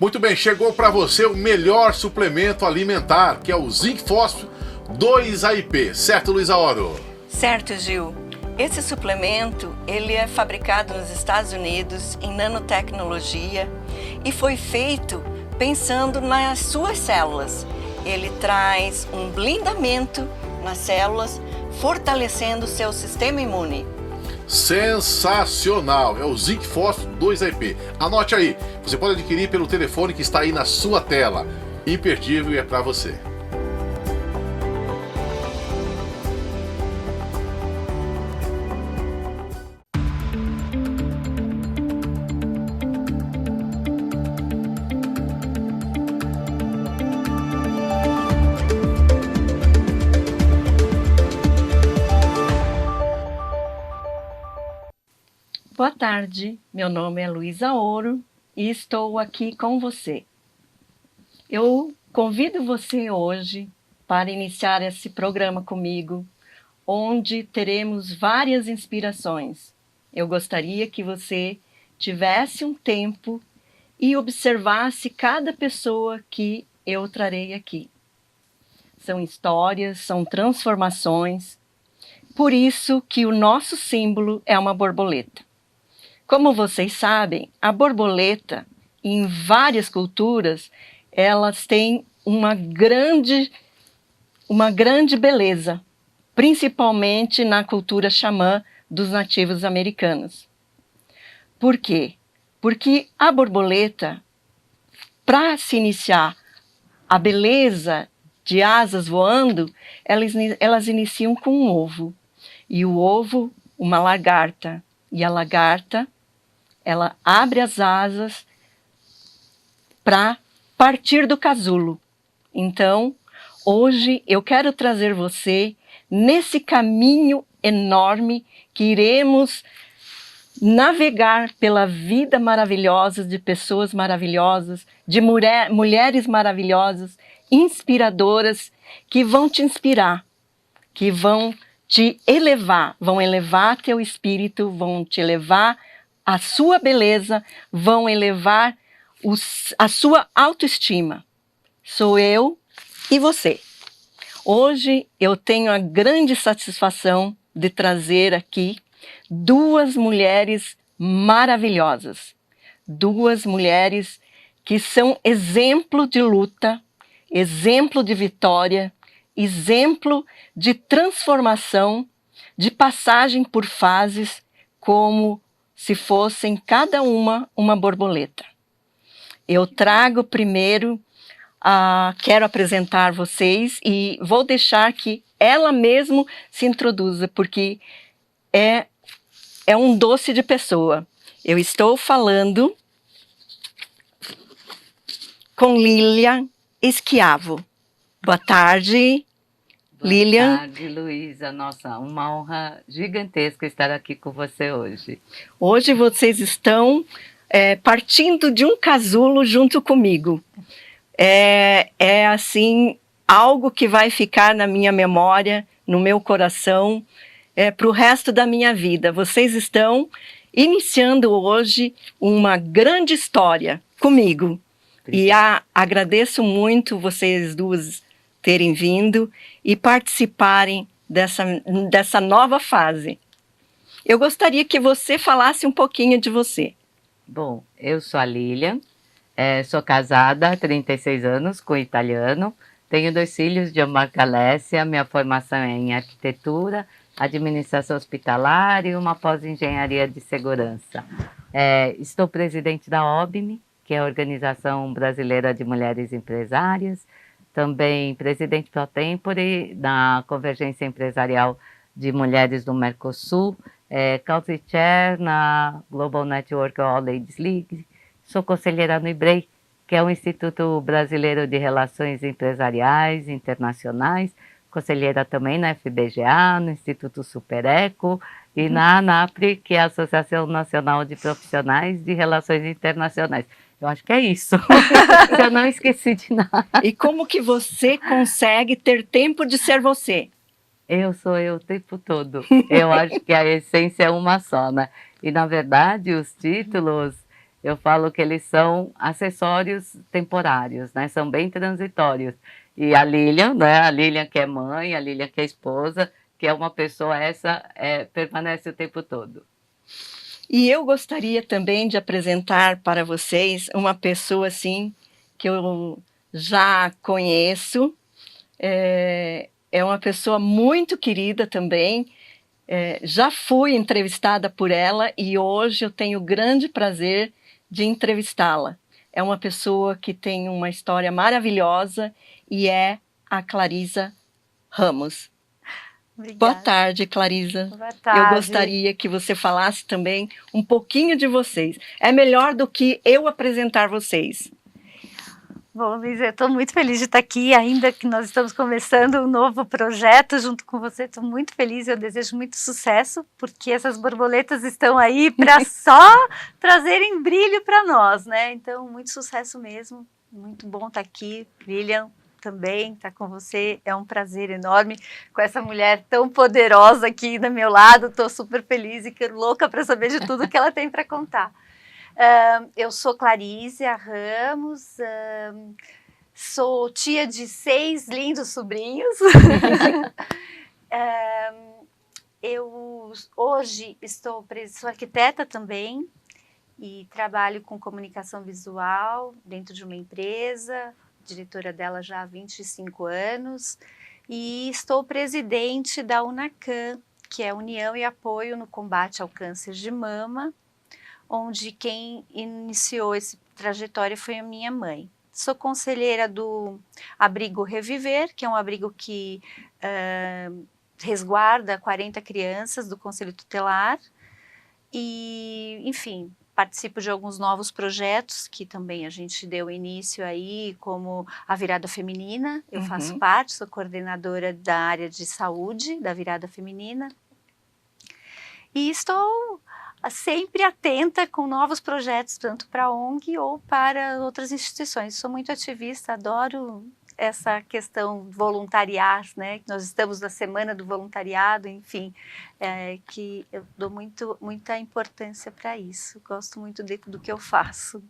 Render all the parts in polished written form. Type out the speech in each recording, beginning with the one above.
Muito bem, chegou para você o melhor suplemento alimentar, que é o Zinc Fósforo 2AIP, certo, Luísa Oro? Certo, Gil. Esse suplemento, ele é fabricado nos Estados Unidos em nanotecnologia e foi feito pensando nas suas células. Ele traz um blindamento nas células, fortalecendo o seu sistema imune. Sensacional! É o Zinc Fósforo 2AIP. Anote aí, você pode adquirir pelo telefone que está aí na sua tela. Imperdível e é para você. Boa tarde, meu nome é Luísa Oro e estou aqui com você. Eu convido você hoje para iniciar esse programa comigo, onde teremos várias inspirações. Eu gostaria que você tivesse um tempo e observasse cada pessoa que eu trarei aqui. São histórias, são transformações, por isso que o nosso símbolo é uma borboleta. Como vocês sabem, a borboleta, em várias culturas, elas têm uma grande beleza, principalmente na cultura xamã dos nativos americanos. Por quê? Porque a borboleta, para se iniciar a beleza de asas voando, elas iniciam com um ovo. E o ovo, uma lagarta. E a lagarta, ela abre as asas para partir do casulo. Então, hoje eu quero trazer você nesse caminho enorme que iremos navegar pela vida maravilhosa de pessoas maravilhosas, de mulheres maravilhosas, inspiradoras, que vão te inspirar, que vão te elevar, vão elevar teu espírito, vão te elevar a sua beleza, vão elevar a sua autoestima. Sou eu e você. Hoje eu tenho a grande satisfação de trazer aqui duas mulheres maravilhosas. Duas mulheres que são exemplo de luta, exemplo de vitória, exemplo de transformação, de passagem por fases, como se fossem cada uma borboleta. Eu trago primeiro, quero apresentar vocês e vou deixar que ela mesma se introduza, porque é um doce de pessoa. Eu estou falando com Lilian Schiavo. Boa tarde, Lilian. Boa tarde, Luísa. Nossa, uma honra gigantesca estar aqui com você hoje. Hoje vocês estão partindo de um casulo junto comigo. É assim, algo que vai ficar na minha memória, no meu coração, para o resto da minha vida. Vocês estão iniciando hoje uma grande história comigo. E agradeço muito vocês duas terem vindo e participarem dessa nova fase. Eu gostaria que você falasse um pouquinho de você. Bom, eu sou a Lilian, sou casada há 36 anos com italiano, tenho 2 filhos, Gianmarco e Alessia, minha formação é em arquitetura, administração hospitalar e uma pós-engenharia de segurança. Estou presidente da OBME, que é a Organização Brasileira de Mulheres Empresárias, também presidente pro tempore da Convergência Empresarial de Mulheres do Mercosul, Country Chair na Global Network All Ladies League, sou conselheira no IBREI, que é o Instituto Brasileiro de Relações Empresariais Internacionais, conselheira também na FBGA, no Instituto Supereco e na ANAPRE, que é a Associação Nacional de Profissionais de Relações Internacionais. Eu acho que é isso. Eu não esqueci de nada. E como que você consegue ter tempo de ser você? Eu sou eu o tempo todo. Eu acho que a essência é uma só, né? E, na verdade, os títulos, Eu falo que eles são acessórios temporários, né? São bem transitórios. E a Lilian, né? A Lilian que é mãe, a Lilian que é esposa, que é uma pessoa, permanece o tempo todo. E eu gostaria também de apresentar para vocês uma pessoa assim que eu já conheço. É uma pessoa muito querida também. Já fui entrevistada por ela e hoje eu tenho o grande prazer de entrevistá-la. É uma pessoa que tem uma história maravilhosa e é a Clarisa Ramos. Obrigada. Boa tarde, Clarisa. Boa tarde. Eu gostaria que você falasse também um pouquinho de vocês. É melhor do que eu apresentar vocês. Bom, Luiz, eu estou muito feliz de estar aqui, ainda que nós estamos começando um novo projeto junto com você. Estou muito feliz, eu desejo muito sucesso, porque essas borboletas estão aí para só trazerem brilho para nós, né? Então, muito sucesso mesmo, muito bom estar aqui. Lilian, também estar com você, é um prazer enorme, com essa mulher tão poderosa aqui do meu lado. Estou super feliz e louca para saber de tudo que ela tem para contar. Eu sou Clarísia Ramos, sou tia de 6 lindos sobrinhos. Eu hoje sou arquiteta também e trabalho com comunicação visual dentro de uma empresa, diretora dela já há 25 anos, e estou presidente da UNACAM, que é União e Apoio no Combate ao Câncer de Mama, onde quem iniciou essa trajetória foi a minha mãe. Sou conselheira do Abrigo Reviver, que é um abrigo que resguarda 40 crianças do Conselho Tutelar. E, enfim, participo de alguns novos projetos que também a gente deu início aí, como a Virada Feminina. Eu faço parte, sou coordenadora da área de saúde da Virada Feminina. E estou sempre atenta com novos projetos, tanto para a ONG ou para outras instituições. Sou muito ativista, adoro essa questão voluntariar, né? Nós estamos na Semana do Voluntariado, enfim, que eu dou muita importância para isso. Gosto muito do que eu faço.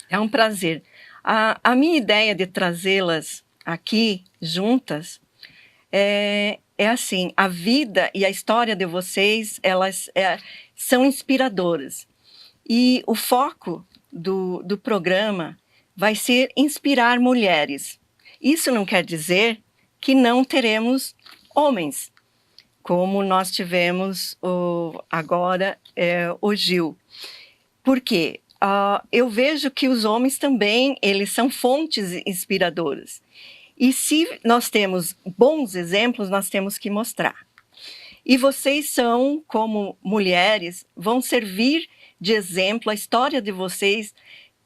É um prazer. A minha ideia de trazê-las aqui juntas é assim, a vida e a história de vocês, elas são inspiradoras. E o foco do programa vai ser inspirar mulheres. Isso não quer dizer que não teremos homens, como nós tivemos agora o Gil. Por quê? Eu vejo que os homens também, eles são fontes inspiradoras. E se nós temos bons exemplos, nós temos que mostrar. E vocês são, como mulheres, vão servir de exemplo. A história de vocês,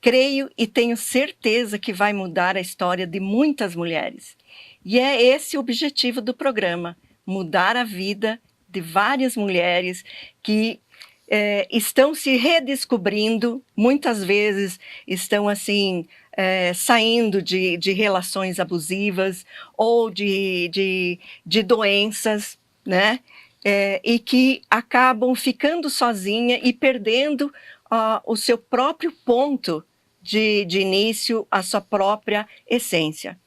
creio e tenho certeza que vai mudar a história de muitas mulheres. E é esse o objetivo do programa, mudar a vida de várias mulheres que estão se redescobrindo, muitas vezes estão assim, saindo de relações abusivas ou de doenças, né? E que acabam ficando sozinha e perdendo o seu próprio ponto de início, a sua própria essência.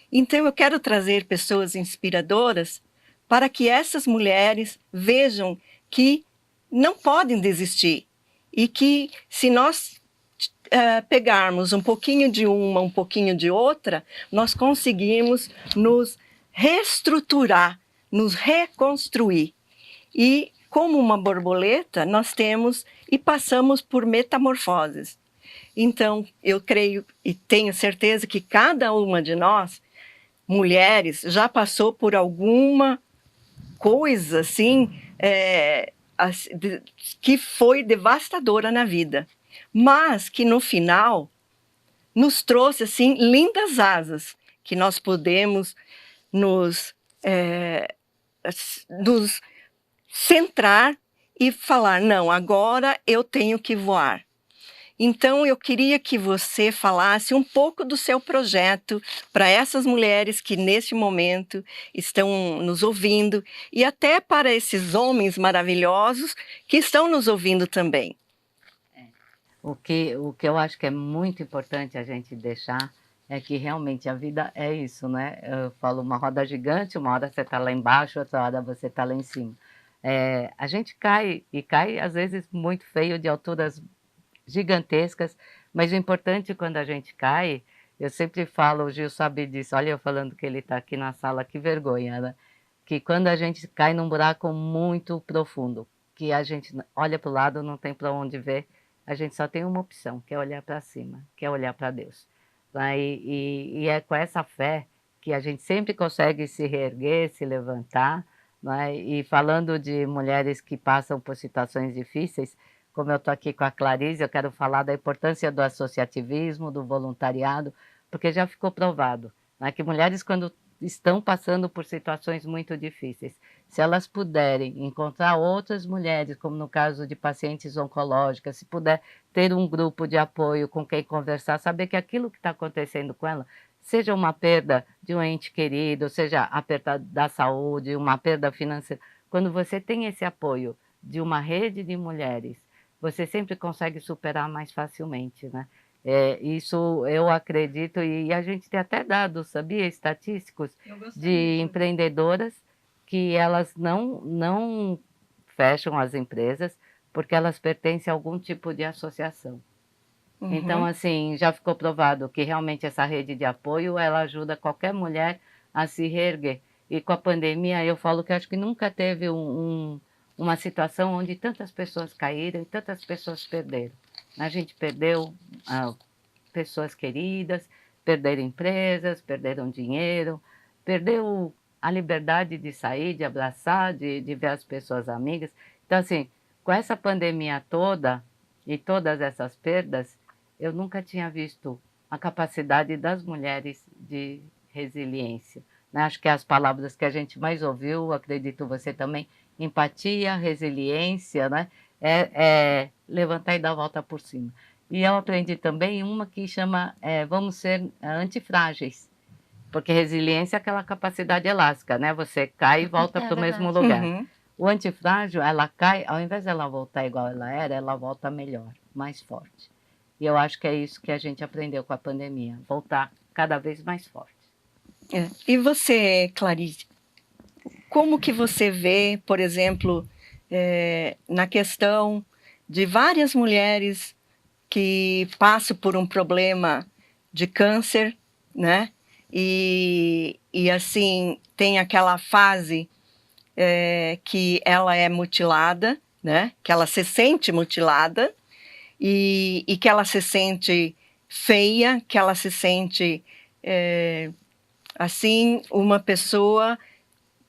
Então eu quero trazer pessoas inspiradoras para que essas mulheres vejam que não podem desistir e que se nós pegarmos um pouquinho de uma, um pouquinho de outra, nós conseguimos nos reestruturar, nos reconstruir. E como uma borboleta, nós temos e passamos por metamorfoses. Então, eu creio e tenho certeza que cada uma de nós, mulheres, já passou por alguma coisa assim, que foi devastadora na vida, mas que no final nos trouxe assim lindas asas, que nós podemos nos centrar e falar, não, agora eu tenho que voar. Então eu queria que você falasse um pouco do seu projeto para essas mulheres que neste momento estão nos ouvindo e até para esses homens maravilhosos que estão nos ouvindo também. O que eu acho que é muito importante a gente deixar é que realmente a vida é isso, né? Eu falo uma roda gigante, uma hora você está lá embaixo, outra hora você está lá em cima. A gente cai, e cai às vezes muito feio, de alturas gigantescas, mas o importante quando a gente cai, eu sempre falo, o Gil sabe disso, olha eu falando que ele está aqui na sala, que vergonha, né? Que quando a gente cai num buraco muito profundo, que a gente olha para o lado, não tem para onde ver, a gente só tem uma opção, que é olhar para cima, que é olhar para Deus. Né? E é com essa fé que a gente sempre consegue se reerguer, se levantar, né? E falando de mulheres que passam por situações difíceis, como eu estou aqui com a Clarice, eu quero falar da importância do associativismo, do voluntariado, porque já ficou provado, né, que mulheres, quando estão passando por situações muito difíceis, se elas puderem encontrar outras mulheres, como no caso de pacientes oncológicas, se puder ter um grupo de apoio com quem conversar, saber que aquilo que está acontecendo com ela, seja uma perda de um ente querido, seja a perda da saúde, uma perda financeira, quando você tem esse apoio de uma rede de mulheres, você sempre consegue superar mais facilmente, né? Isso eu acredito, e a gente tem até dados, sabia, estatísticos, de empreendedoras que elas não fecham as empresas porque elas pertencem a algum tipo de associação. Então, assim, já ficou provado que realmente essa rede de apoio, ela ajuda qualquer mulher a se reerguer. E com a pandemia, eu falo que acho que nunca teve uma situação onde tantas pessoas caíram e tantas pessoas perderam. A gente perdeu pessoas queridas, perderam empresas, perderam dinheiro, perdeu a liberdade de sair, de abraçar, de ver as pessoas amigas. Então, assim, com essa pandemia toda e todas essas perdas, eu nunca tinha visto a capacidade das mulheres de resiliência. Né? Acho que as palavras que a gente mais ouviu, acredito você também, empatia, resiliência, né? Levantar e dar a volta por cima. E eu aprendi também uma que chama vamos ser antifrágeis, porque resiliência é aquela capacidade elástica, né? Você cai e volta para o mesmo lugar. O antifrágil, ela cai, ao invés dela voltar igual ela era, ela volta melhor, mais forte. E eu acho que é isso que a gente aprendeu com a pandemia, voltar cada vez mais forte. E você, Clarice, como que você vê, por exemplo, na questão de várias mulheres que passam por um problema de câncer, né? E assim, tem aquela fase que ela é mutilada, né? Que ela se sente mutilada e que ela se sente feia, que ela se sente, assim, uma pessoa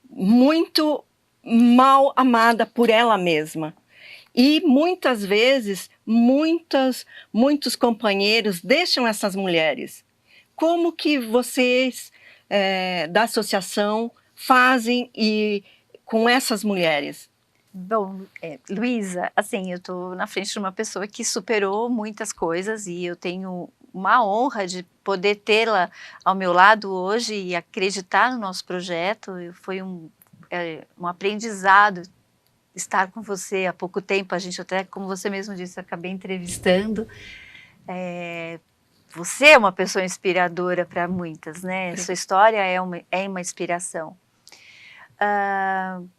muito mal amada por ela mesma. E muitas vezes, muitos companheiros deixam essas mulheres. Como que vocês da associação fazem com essas mulheres? Bom, Luísa, assim, eu estou na frente de uma pessoa que superou muitas coisas e eu tenho uma honra de poder tê-la ao meu lado hoje e acreditar no nosso projeto. Foi um aprendizado estar com você há pouco tempo. A gente até, como você mesmo disse, acabei entrevistando. Você é uma pessoa inspiradora para muitas, né? Sua história é uma inspiração.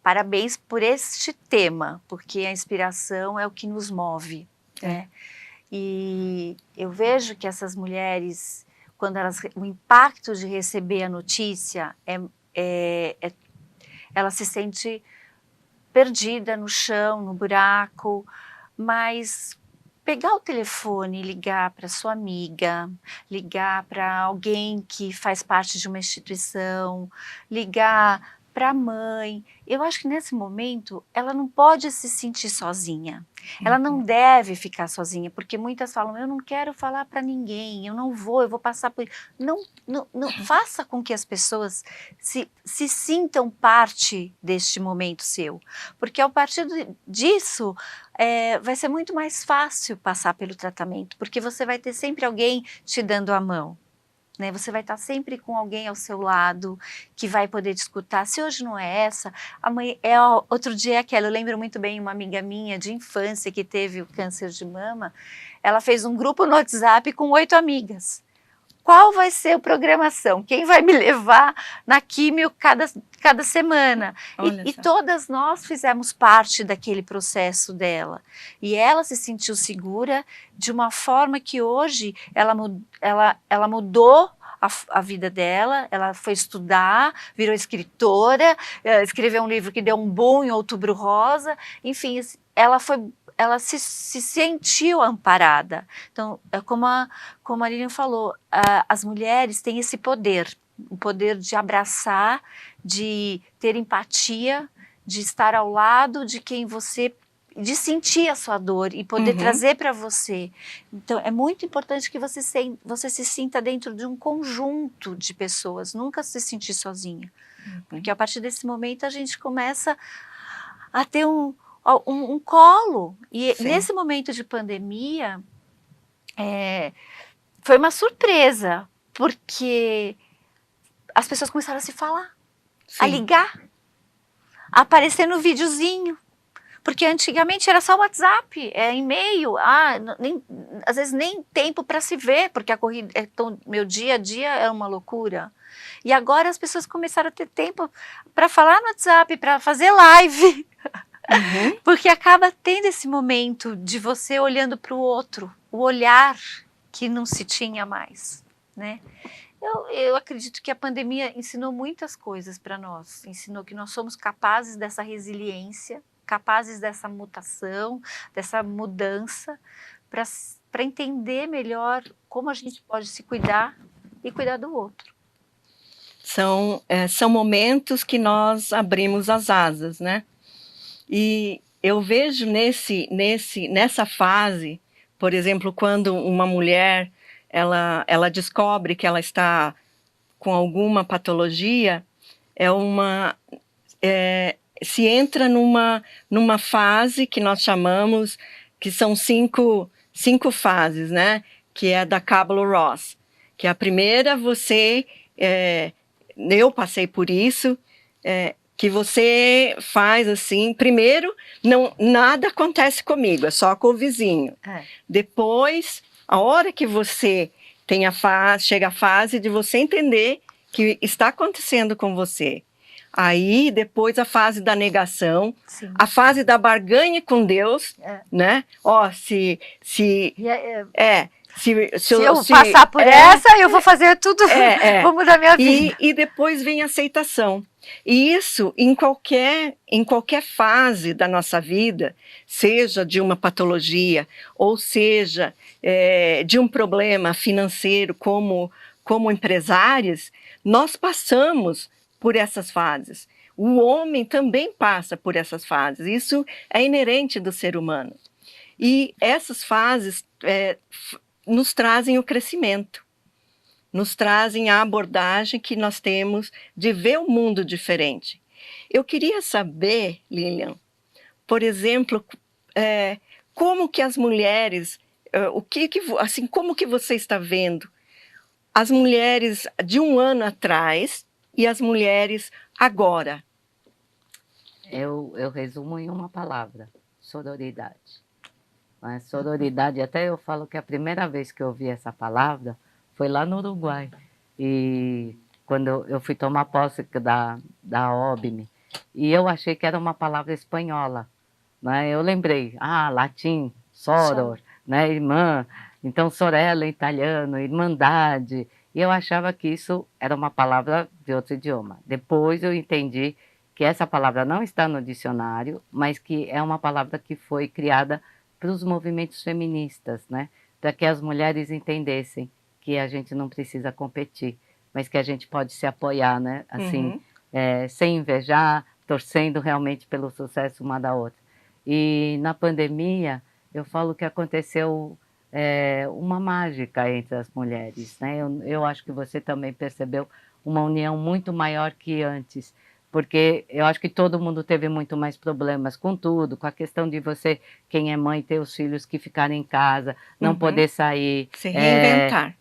Parabéns por este tema, porque a inspiração é o que nos move, né? E eu vejo que essas mulheres, quando o impacto de receber a notícia, ela se sente perdida no chão, no buraco, mas pegar o telefone e ligar para sua amiga, ligar para alguém que faz parte de uma instituição, ligar para a mãe, eu acho que nesse momento ela não pode se sentir sozinha, ela não deve ficar sozinha, porque muitas falam, eu não quero falar para ninguém, eu vou passar por... Não, faça com que as pessoas se sintam parte deste momento seu, porque a partir disso vai ser muito mais fácil passar pelo tratamento, porque você vai ter sempre alguém te dando a mão. né? Você vai estar sempre com alguém ao seu lado que vai poder te escutar. Se hoje não é essa, amanhã outro dia é aquela. Eu lembro muito bem uma amiga minha de infância que teve o câncer de mama. Ela fez um grupo no WhatsApp com 8 amigas. Qual vai ser a programação? Quem vai me levar na químio cada semana? E todas nós fizemos parte daquele processo dela. E ela se sentiu segura de uma forma que hoje ela mudou a vida dela, ela foi estudar, virou escritora, escreveu um livro que deu um boom em Outubro Rosa, enfim, ela se sentiu amparada. Então, como a Lilian falou, as mulheres têm esse poder, o poder de abraçar, de ter empatia, de estar ao lado de quem você, de sentir a sua dor e poder trazer para você. Então, é muito importante que você se sinta dentro de um conjunto de pessoas, nunca se sentir sozinha. Porque a partir desse momento a gente começa a ter um colo. E nesse momento de pandemia, foi uma surpresa, porque as pessoas começaram a se falar, a ligar, a aparecer no videozinho. Porque antigamente era só WhatsApp, e-mail, às vezes nem tempo para se ver, porque a corrida, meu dia a dia é uma loucura. E agora as pessoas começaram a ter tempo para falar no WhatsApp, para fazer live. Porque acaba tendo esse momento de você olhando para o outro, o olhar que não se tinha mais, né? Eu acredito que a pandemia ensinou muitas coisas para nós, ensinou que nós somos capazes dessa resiliência, capazes dessa mutação, dessa mudança, para entender melhor como a gente pode se cuidar e cuidar do outro. São momentos que nós abrimos as asas, né? E eu vejo nessa fase, por exemplo, quando uma mulher ela descobre que ela está com alguma patologia, se entra numa fase que nós chamamos, que são cinco fases, né? Que é da Kübler-Ross, que a primeira eu passei por isso, que você faz assim, primeiro, nada acontece comigo, é só com o vizinho. Depois, a hora que você chega a fase de você entender que está acontecendo com você. Aí, depois, a fase da negação, a fase da barganha com Deus, né? Se eu passar por essa, eu vou fazer tudo, vou mudar minha vida. E depois vem a aceitação. E isso, em qualquer fase da nossa vida, seja de uma patologia, ou seja, de um problema financeiro como empresários, nós passamos por essas fases. O homem também passa por essas fases. Isso é inerente do ser humano. E essas fases nos trazem o crescimento, nos trazem a abordagem que nós temos de ver o mundo diferente. Eu queria saber, Lilian, por exemplo, como que as mulheres, como que você está vendo as mulheres de um ano atrás e as mulheres agora? Eu resumo em uma palavra: sororidade. A sororidade, até eu falo que a primeira vez que eu ouvi essa palavra foi lá no Uruguai. E quando eu fui tomar posse da OBME, e eu achei que era uma palavra espanhola, né? Eu lembrei, latim, soror, né? Irmã, então sorella em italiano, irmandade. E eu achava que isso era uma palavra de outro idioma. Depois eu entendi que essa palavra não está no dicionário, mas que é uma palavra que foi criada para os movimentos feministas, né? Para que as mulheres entendessem que a gente não precisa competir, mas que a gente pode se apoiar, né? Assim, sem invejar, torcendo realmente pelo sucesso uma da outra. E na pandemia, eu falo que aconteceu uma mágica entre as mulheres, né? Eu acho que você também percebeu uma união muito maior que antes, porque eu acho que todo mundo teve muito mais problemas com tudo, com a questão de você, quem é mãe, ter os filhos que ficarem em casa, não poder sair. Se reinventar.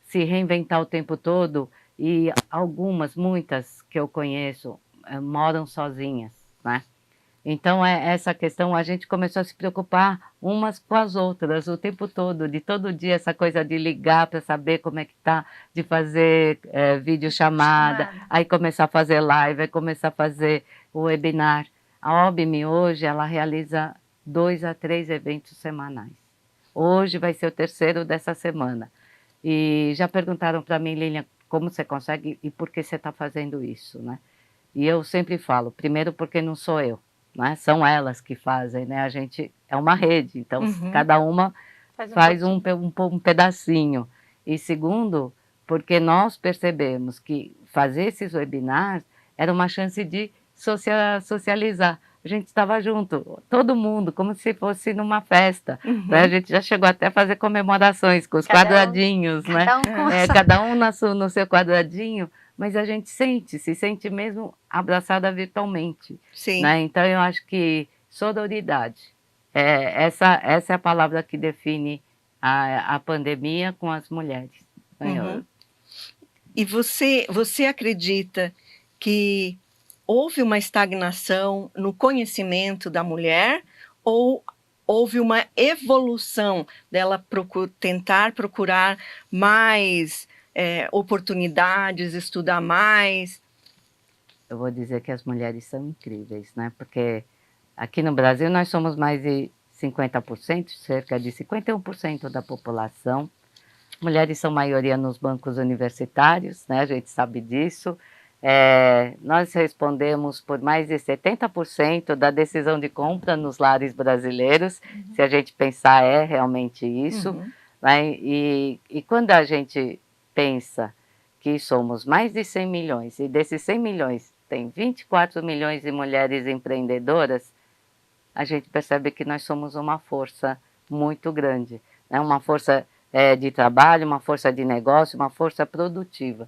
se reinventar o tempo todo e muitas que eu conheço, moram sozinhas, né? Então, essa questão, a gente começou a se preocupar umas com as outras o tempo todo, de todo dia, essa coisa de ligar para saber como é que tá, de fazer videochamada, aí começar a fazer live, aí começar a fazer o webinar. A OBME hoje, ela realiza 2 a 3 eventos semanais. Hoje vai ser o terceiro dessa semana. E já perguntaram para mim, Lilian, como você consegue e por que você está fazendo isso, né? E eu sempre falo, primeiro porque não sou eu, né? São elas que fazem, né? A gente é uma rede, então cada uma faz um pedacinho. E segundo, porque nós percebemos que fazer esses webinars era uma chance de socializar. A gente estava junto, todo mundo, como se fosse numa festa. Né? A gente já chegou até a fazer comemorações com os quadradinhos, né? Cada um no seu quadradinho, mas a gente se sente mesmo abraçada virtualmente. Sim. Né? Então eu acho que sororidade, essa é a palavra que define a pandemia com as mulheres. E você acredita que houve uma estagnação no conhecimento da mulher ou houve uma evolução dela tentar procurar mais oportunidades, estudar mais? Eu vou dizer que as mulheres são incríveis, né? Porque aqui no Brasil nós somos mais de 50%, cerca de 51% da população. Mulheres são maioria nos bancos universitários, né? A gente sabe disso. Nós respondemos por mais de 70% da decisão de compra nos lares brasileiros, se a gente pensar realmente isso. Né? E quando a gente pensa que somos mais de 100 milhões, e desses 100 milhões tem 24 milhões de mulheres empreendedoras, a gente percebe que nós somos uma força muito grande, né? Uma força de trabalho, uma força de negócio, uma força produtiva.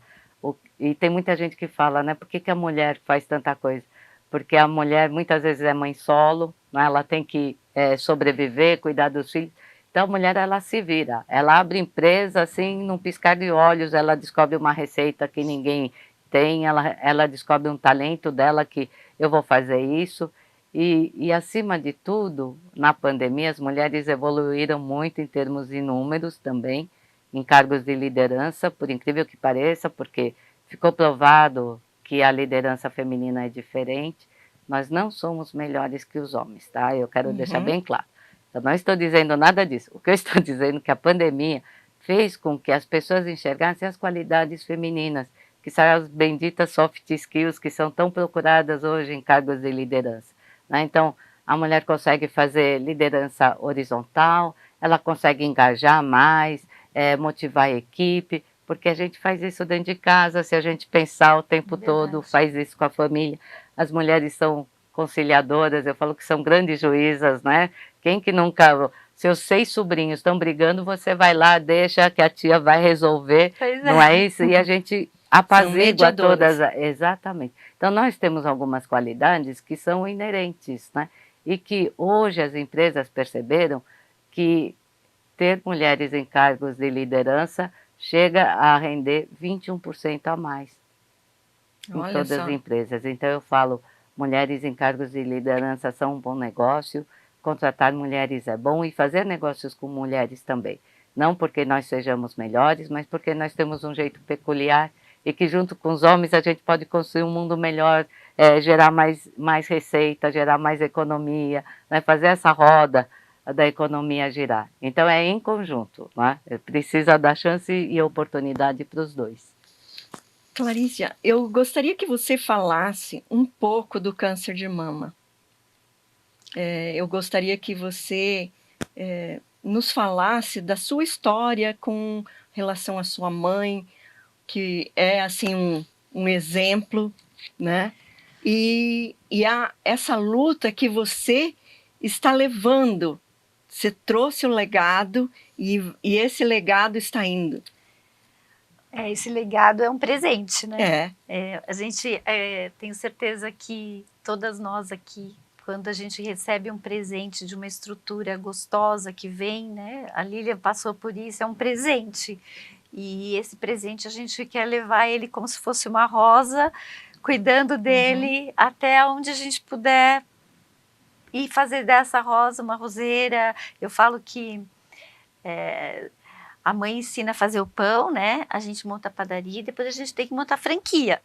E tem muita gente que fala, né, por que a mulher faz tanta coisa? Porque a mulher muitas vezes é mãe solo, né, ela tem que sobreviver, cuidar dos filhos. Então a mulher, ela se vira, ela abre empresa assim, num piscar de olhos, ela descobre uma receita que ninguém tem, ela descobre um talento dela que eu vou fazer isso. E acima de tudo, na pandemia, as mulheres evoluíram muito em termos de números também, em cargos de liderança, por incrível que pareça, porque ficou provado que a liderança feminina é diferente. Nós não somos melhores que os homens, tá? Eu quero deixar bem claro. Eu não estou dizendo nada disso. O que eu estou dizendo é que a pandemia fez com que as pessoas enxergassem as qualidades femininas, que são as benditas soft skills que são tão procuradas hoje em cargos de liderança. Né? Então, a mulher consegue fazer liderança horizontal, ela consegue engajar mais, motivar a equipe, porque a gente faz isso dentro de casa, se a gente pensar o tempo todo, faz isso com a família. As mulheres são conciliadoras, eu falo que são grandes juízas, né? Quem que nunca... Seus 6 sobrinhos estão brigando, você vai lá, deixa que a tia vai resolver, não é isso? E a gente apazigua todas. Exatamente. Então, nós temos algumas qualidades que são inerentes, né? E que hoje as empresas perceberam que ter mulheres em cargos de liderança chega a render 21% a mais em todas as empresas. Então, eu falo, mulheres em cargos de liderança são um bom negócio, contratar mulheres é bom e fazer negócios com mulheres também. Não porque nós sejamos melhores, mas porque nós temos um jeito peculiar e que junto com os homens a gente pode construir um mundo melhor, gerar mais receita, gerar mais economia, né? Fazer essa roda da economia girar. Então é em conjunto, né? Precisa dar chance e oportunidade para os dois. Clarícia, eu gostaria que você falasse um pouco do câncer de mama. Eu gostaria que você nos falasse da sua história com relação à sua mãe, que é assim um exemplo, né? E essa luta que você está levando, você trouxe o legado e esse legado está indo. Esse legado é um presente, né? A gente tenho certeza que todas nós aqui, quando a gente recebe um presente de uma estrutura gostosa que vem, né? A Lilian passou por isso, é um presente. E esse presente a gente quer levar ele como se fosse uma rosa, cuidando dele até onde a gente puder e fazer dessa rosa uma roseira. Eu falo que a mãe ensina a fazer o pão, né? A gente monta a padaria e depois a gente tem que montar a franquia.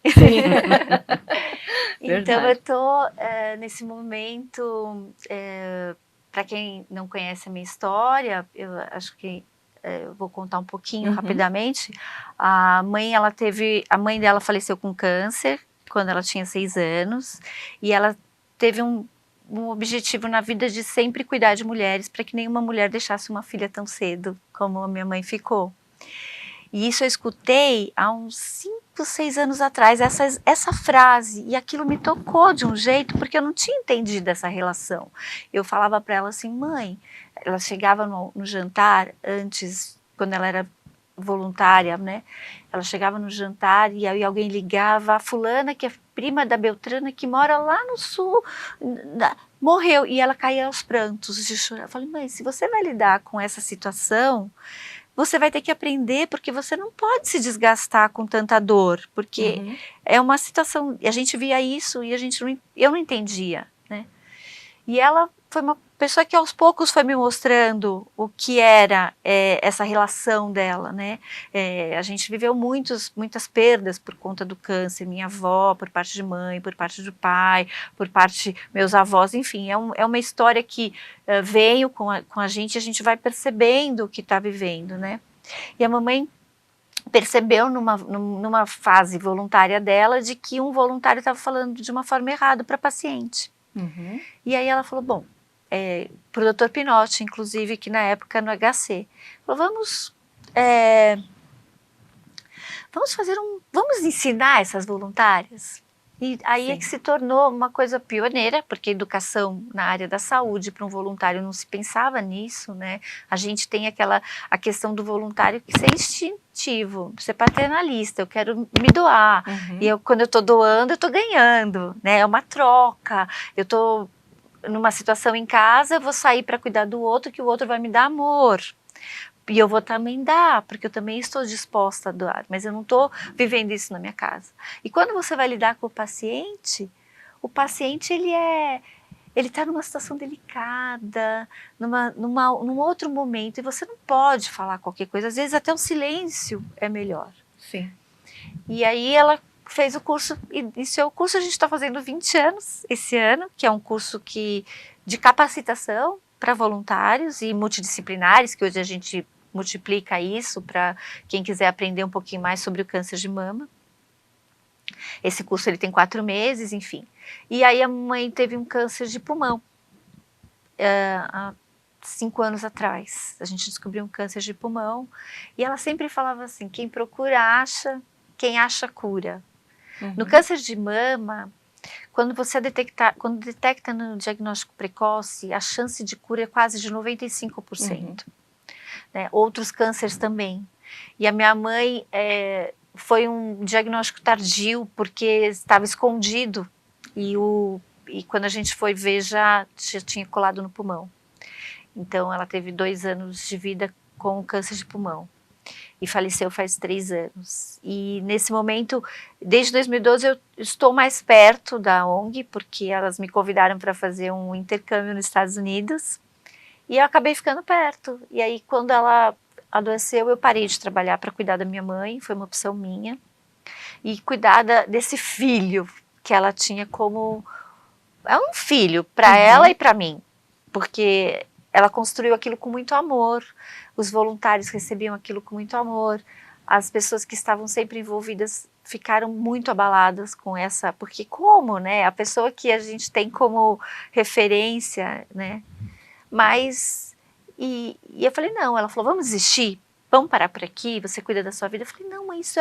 Então eu tô nesse momento, para quem não conhece a minha história, eu acho que eu vou contar um pouquinho rapidamente. A mãe dela faleceu com câncer quando ela tinha 6 anos e ela teve um objetivo na vida de sempre cuidar de mulheres, para que nenhuma mulher deixasse uma filha tão cedo como a minha mãe ficou. E isso eu escutei há uns 5, 6 anos atrás, essa frase, e aquilo me tocou de um jeito, porque eu não tinha entendido essa relação. Eu falava para ela assim, mãe, ela chegava no jantar antes, quando ela era voluntária, né? Ela chegava no jantar e aí alguém ligava, a fulana, que é prima da Beltrana, que mora lá no sul, morreu. E ela caía aos prantos de chorar. Eu falei, mãe, se você vai lidar com essa situação, você vai ter que aprender, porque você não pode se desgastar com tanta dor, porque é uma situação, a gente via isso e eu não entendia, né? E ela foi uma pessoa que aos poucos foi me mostrando o que era essa relação dela, né? A gente viveu muitas perdas por conta do câncer, minha avó, por parte de mãe, por parte do pai, por parte meus avós, enfim, é uma história que veio com a gente vai percebendo o que está vivendo, né? E a mamãe percebeu numa fase voluntária dela de que um voluntário estava falando de uma forma errada para paciente. E aí ela falou, bom, para o Dr. Pinotti, inclusive, que na época no HC, falou, vamos ensinar essas voluntárias? E aí é que se tornou uma coisa pioneira, porque educação na área da saúde para um voluntário não se pensava nisso, né? A gente tem a questão do voluntário que ser instintivo, ser paternalista, eu quero me doar, e quando eu estou doando, eu estou ganhando, né? É uma troca, eu estou numa situação em casa, eu vou sair para cuidar do outro, que o outro vai me dar amor. E eu vou também dar, porque eu também estou disposta a doar, mas eu não estou vivendo isso na minha casa. E quando você vai lidar com o paciente ele está numa situação delicada, num outro momento, e você não pode falar qualquer coisa, às vezes até um silêncio é melhor. Sim. E aí ela fez o curso, iniciou o curso, a gente está fazendo 20 anos esse ano, que é um curso de capacitação para voluntários e multidisciplinares, que hoje a gente multiplica isso para quem quiser aprender um pouquinho mais sobre o câncer de mama. Esse curso ele tem 4 meses, enfim. E aí a mãe teve um câncer de pulmão há 5 anos atrás. A gente descobriu um câncer de pulmão e ela sempre falava assim, quem procura acha, quem acha cura. No câncer de mama, quando detecta no diagnóstico precoce, a chance de cura é quase de 95%. Né? Outros cânceres também. E a minha mãe foi um diagnóstico tardio, porque estava escondido e quando a gente foi ver já tinha colado no pulmão. Então ela teve 2 anos de vida com câncer de pulmão. E faleceu faz 3 anos. E nesse momento, desde 2012, eu estou mais perto da ONG, porque elas me convidaram para fazer um intercâmbio nos Estados Unidos. E eu acabei ficando perto. E aí, quando ela adoeceu, eu parei de trabalhar para cuidar da minha mãe, foi uma opção minha. E cuidar desse filho que ela tinha como... É um filho para ela e para mim. Porque ela construiu aquilo com muito amor. Os voluntários recebiam aquilo com muito amor. As pessoas que estavam sempre envolvidas ficaram muito abaladas com essa... Porque como, né? A pessoa que a gente tem como referência, né? Mas... E eu falei, não. Ela falou, vamos desistir? Vamos parar por aqui? Você cuida da sua vida? Eu falei, não, mas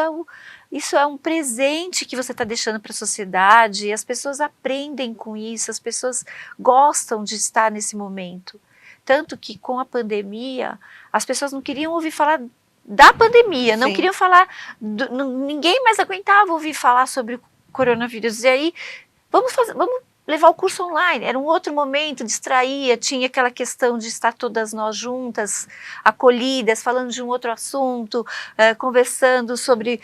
isso é um presente que você está deixando para a sociedade. E as pessoas aprendem com isso. As pessoas gostam de estar nesse momento. Tanto que com a pandemia, as pessoas não queriam ouvir falar da pandemia, não queriam falar, ninguém mais aguentava ouvir falar sobre o coronavírus. E aí, vamos levar o curso online, era um outro momento, distraía, tinha aquela questão de estar todas nós juntas, acolhidas, falando de um outro assunto, conversando sobre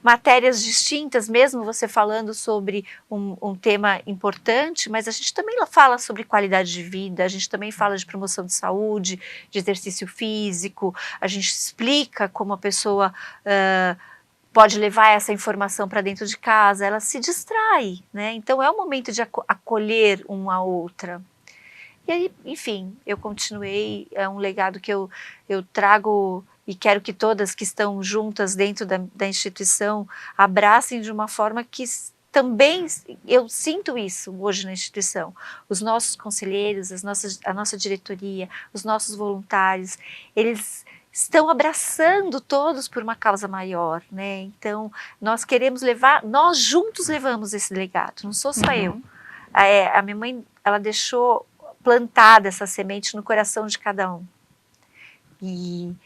matérias distintas, mesmo você falando sobre um tema importante, mas a gente também fala sobre qualidade de vida, a gente também fala de promoção de saúde, de exercício físico, a gente explica como a pessoa pode levar essa informação para dentro de casa, ela se distrai, né? Então é um momento de acolher uma a outra. E aí, enfim, eu continuei, é um legado que eu trago e quero que todas que estão juntas dentro da instituição abracem de uma forma que também eu sinto isso hoje na instituição. Os nossos conselheiros, a nossa diretoria, os nossos voluntários, eles estão abraçando todos por uma causa maior, né? Então, nós queremos levar, nós juntos levamos esse legado, não sou só eu. A minha mãe, ela deixou plantada essa semente no coração de cada um. E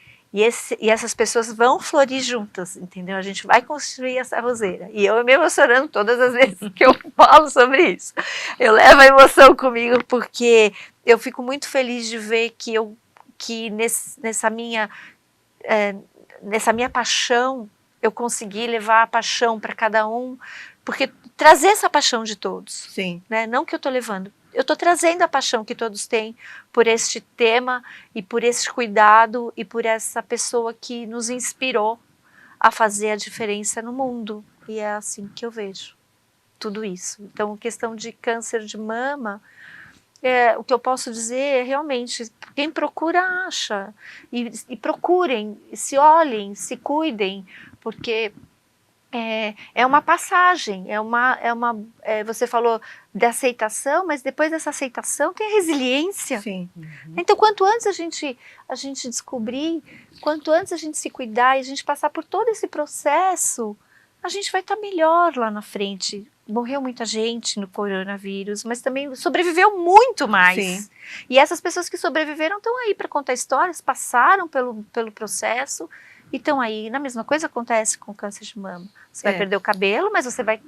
essas pessoas vão florir juntas, entendeu? A gente vai construir essa roseira. E eu me emocionando todas as vezes que eu falo sobre isso. Eu levo a emoção comigo, porque eu fico muito feliz de ver que nessa minha paixão, eu consegui levar a paixão para cada um, porque trazer essa paixão de todos. Sim. Né? Não que eu estou levando, eu estou trazendo a paixão que todos têm por este tema e por esse cuidado e por essa pessoa que nos inspirou a fazer a diferença no mundo. E é assim que eu vejo tudo isso. Então, questão de câncer de mama, o que eu posso dizer é realmente, quem procura acha, e procurem, se olhem, se cuidem, porque é uma passagem, você falou da aceitação, mas depois dessa aceitação tem a resiliência. Sim. Então, quanto antes a gente descobrir, quanto antes a gente se cuidar e a gente passar por todo esse processo, a gente vai estar melhor lá na frente. Morreu muita gente no coronavírus, mas também sobreviveu muito mais. Sim. E essas pessoas que sobreviveram estão aí para contar histórias, passaram pelo processo e estão aí. Na mesma coisa acontece com o câncer de mama. Você vai perder o cabelo, mas você vai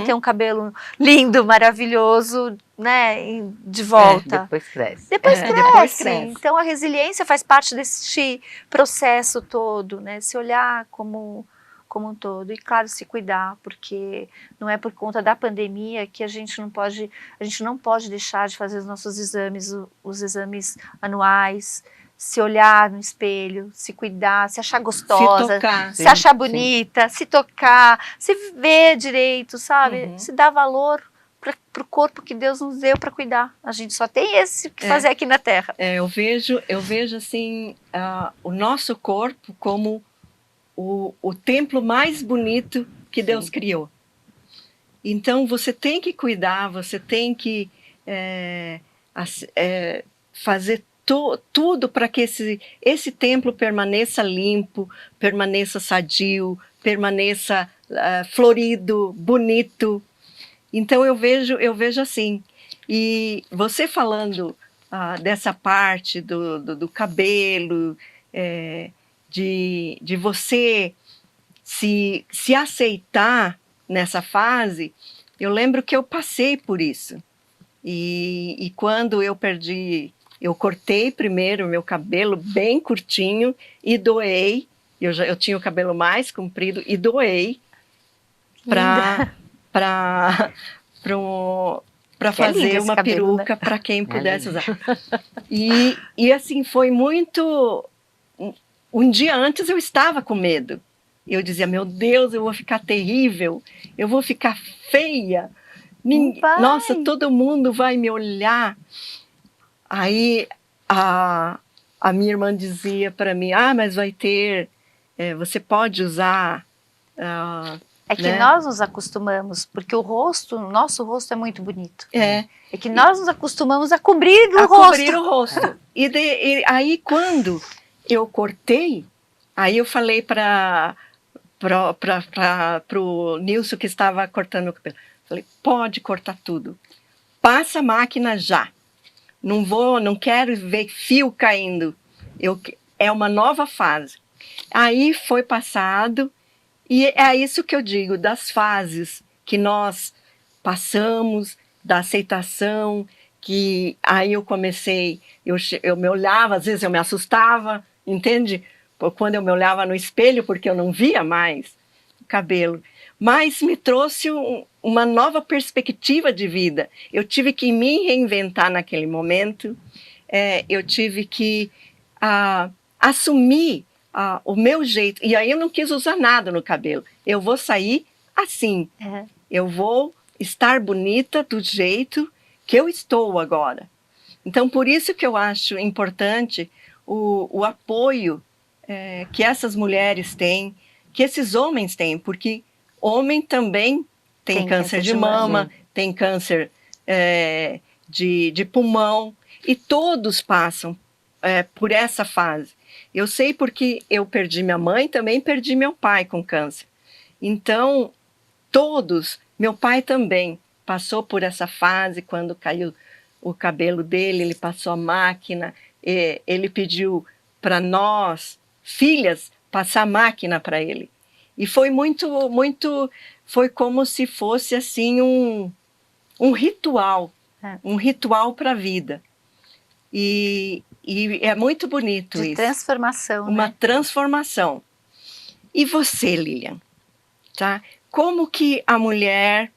ter um cabelo lindo, maravilhoso, né, de volta. Depois cresce. Depois cresce. cresce. Então a resiliência faz parte desse processo todo, né? Se olhar como um todo e, claro, se cuidar, porque não é por conta da pandemia que a gente não pode deixar de fazer os nossos exames, os exames anuais, se olhar no espelho, se cuidar, se achar gostosa, se tocar, se achar bonita, se tocar, se ver direito, sabe? Se dar valor para o corpo que Deus nos deu para cuidar. A gente só tem esse que fazer aqui na Terra. Eu vejo assim, o nosso corpo como o templo mais bonito que Deus criou. Então, você tem que cuidar, você tem que fazer tudo para que esse templo permaneça limpo, permaneça sadio, permaneça florido, bonito. Então, eu vejo assim. E você falando dessa parte do cabelo, de você se aceitar nessa fase, eu lembro que eu passei por isso. E quando eu cortei primeiro o meu cabelo bem curtinho e doei, eu tinha o cabelo mais comprido e doei para fazer uma cabelo, peruca, né? Para quem pudesse usar. E assim, foi muito... Um dia antes eu estava com medo. Eu dizia, meu Deus, eu vou ficar terrível, eu vou ficar feia. Nossa, todo mundo vai me olhar. Aí a minha irmã dizia para mim, mas vai ter, você pode usar... É que nós nos acostumamos, porque o nosso rosto é muito bonito. É que nós nos acostumamos a cobrir o rosto. E aí quando eu cortei, aí eu falei para o Nilson que estava cortando meu cabelo, falei, pode cortar tudo, passa a máquina já, não quero ver fio caindo, é uma nova fase. Aí foi passado, e é isso que eu digo, das fases que nós passamos, da aceitação, que aí eu comecei, eu me olhava, às vezes eu me assustava, entende? Quando eu me olhava no espelho, porque eu não via mais o cabelo. Mas me trouxe uma nova perspectiva de vida. Eu tive que me reinventar naquele momento, eu tive que assumir o meu jeito. E aí eu não quis usar nada no cabelo. Eu vou sair assim. Eu vou estar bonita do jeito que eu estou agora. Então, por isso que eu acho importante o apoio que essas mulheres têm, que esses homens têm, porque homem também tem câncer de mama, tem câncer de pulmão, e todos passam por essa fase. Eu sei porque eu perdi minha mãe, também perdi meu pai com câncer. Então, todos, meu pai também passou por essa fase, quando caiu o cabelo dele, ele passou a máquina, ele pediu para nós, filhas, passar a máquina para ele. E foi foi como se fosse assim um ritual para a vida. E é muito bonito isso. De transformação, uma né? transformação. E você, Lilian, tá? Como que a mulher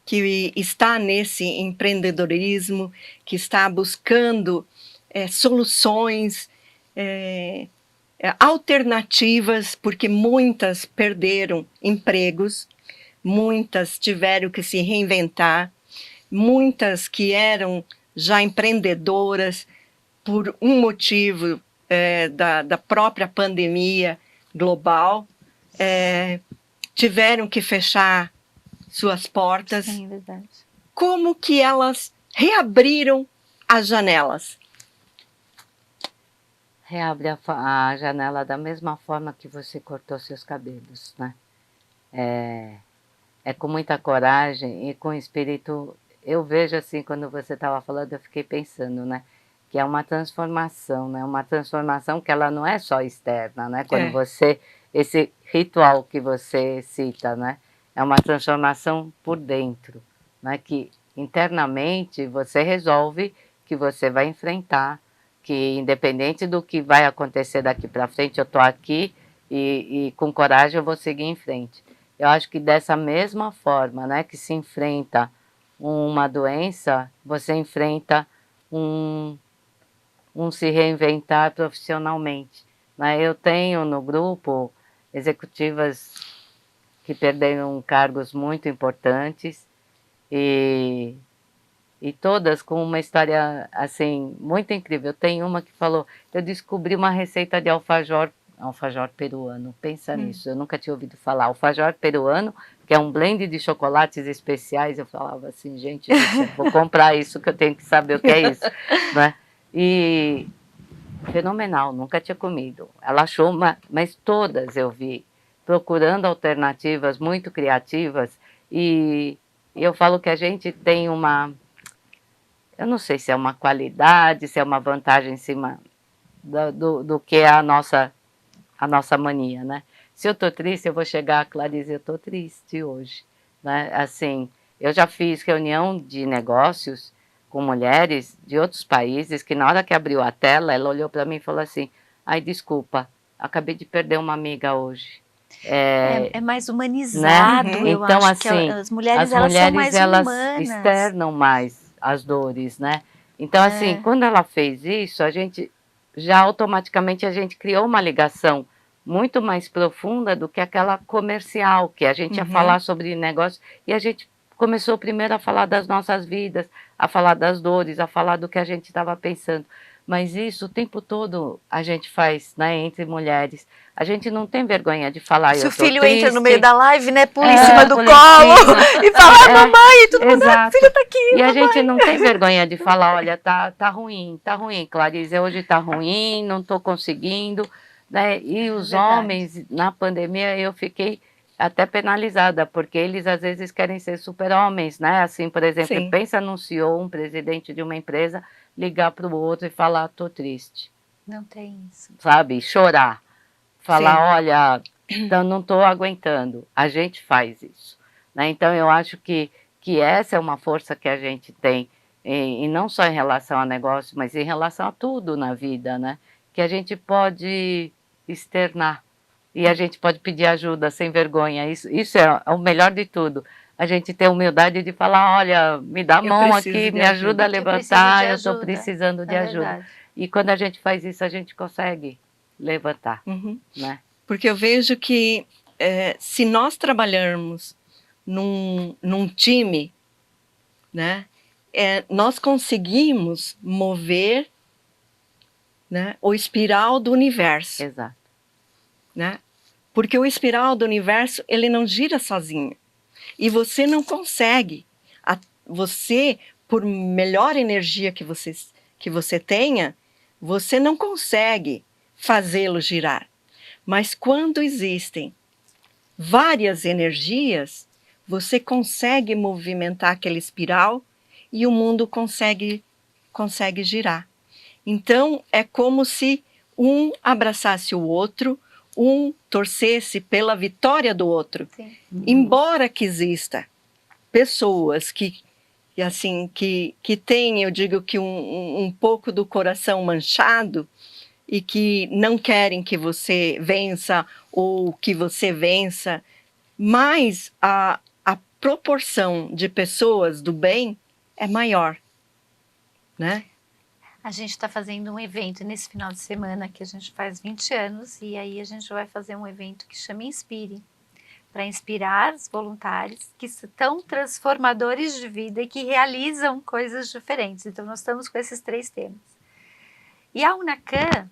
que está nesse empreendedorismo, que está buscando soluções, alternativas, porque muitas perderam empregos, muitas tiveram que se reinventar, muitas que eram já empreendedoras por um motivo da própria pandemia global, tiveram que fechar suas portas. Sim, verdade. Como que elas reabriram as janelas? Reabre a janela da mesma forma que você cortou seus cabelos, né? É com muita coragem e com espírito. Eu vejo assim, quando você estava falando, eu fiquei pensando, né? Que é uma transformação, né? Uma transformação que ela não é só externa, né? Quando esse ritual que você cita, né? É uma transformação por dentro, né? Que internamente você resolve que você vai enfrentar, que independente do que vai acontecer daqui para frente, eu estou aqui e com coragem eu vou seguir em frente. Eu acho que dessa mesma forma, né, que se enfrenta uma doença, você enfrenta um se reinventar profissionalmente, né? Eu tenho no grupo executivas que perderam cargos muito importantes e todas com uma história assim muito incrível. Tem uma que falou: eu descobri uma receita de alfajor peruano. Pensa nisso, eu nunca tinha ouvido falar. Alfajor peruano, que é um blend de chocolates especiais. Eu falava assim, gente, vou comprar isso, que eu tenho que saber o que é isso, né? E fenomenal, nunca tinha comido. Ela achou mas todas eu vi procurando alternativas muito criativas, e eu falo que a gente tem eu não sei se é uma qualidade, se é uma vantagem em cima do que é a nossa mania, né? Se eu tô triste, eu vou chegar a Clarice, eu tô triste hoje, né? Assim, eu já fiz reunião de negócios com mulheres de outros países, que na hora que abriu a tela, ela olhou para mim e falou assim: ai, desculpa, acabei de perder uma amiga hoje. É mais humanizado, né? eu então, acho assim, que as mulheres elas são mais humanas. Externam mais as dores, né? Então, assim, quando ela fez isso, a gente já automaticamente a gente criou uma ligação muito mais profunda do que aquela comercial, que a gente ia falar sobre negócio, e a gente começou primeiro a falar das nossas vidas, a falar das dores, a falar do que a gente estava pensando. Mas isso o tempo todo a gente faz, né, entre mulheres. A gente não tem vergonha de falar. Se eu o filho triste, entra no meio da live, né, pula em cima do pula em colo cima. e fala, mamãe, tudo bem, Exato. filho tá aqui, E mamãe. a gente não tem vergonha de falar, olha, tá ruim, Clarice, hoje tá ruim, não tô conseguindo, né? E os homens, na pandemia, eu fiquei até penalizada, porque eles às vezes querem ser super-homens, né? Assim, por exemplo, Sim. pensa num CEO, um presidente de uma empresa, ligar para o outro e falar, tô triste. Não tem isso. Sabe? Chorar. Falar, Sim. olha, então não estou aguentando. A gente faz isso, né? Então eu acho que que essa é uma força que a gente tem, e não só em relação a negócio, mas em relação a tudo na vida, né? Que a gente pode externar e a gente pode pedir ajuda sem vergonha. Isso é o melhor de tudo. A gente ter humildade de falar, olha, me dá a Eu mão preciso aqui, de me ajuda a Eu preciso de levantar, eu estou ajuda. precisando de É ajuda. verdade. E quando a gente faz isso, a gente consegue levantar, Uhum. né? Porque eu vejo que se nós trabalharmos num time, né, nós conseguimos mover, né, o espiral do universo, Exato. né? Porque o espiral do universo, ele não gira sozinho. E você não consegue. Você, por melhor energia que você tenha, você não consegue fazê-lo girar. Mas quando existem várias energias, você consegue movimentar aquele espiral e o mundo consegue girar. Então, é como se um abraçasse o outro, um torcesse pela vitória do outro. Sim. Embora que exista pessoas que têm, eu digo que um pouco do coração manchado e que não querem que você vença ou que você vença, mas a proporção de pessoas do bem é maior, né? A gente está fazendo um evento nesse final de semana que a gente faz 20 anos e aí a gente vai fazer um evento que chama Inspire, para inspirar os voluntários que são transformadores de vida e que realizam coisas diferentes. Então nós estamos com esses 3 temas. E a Unacan,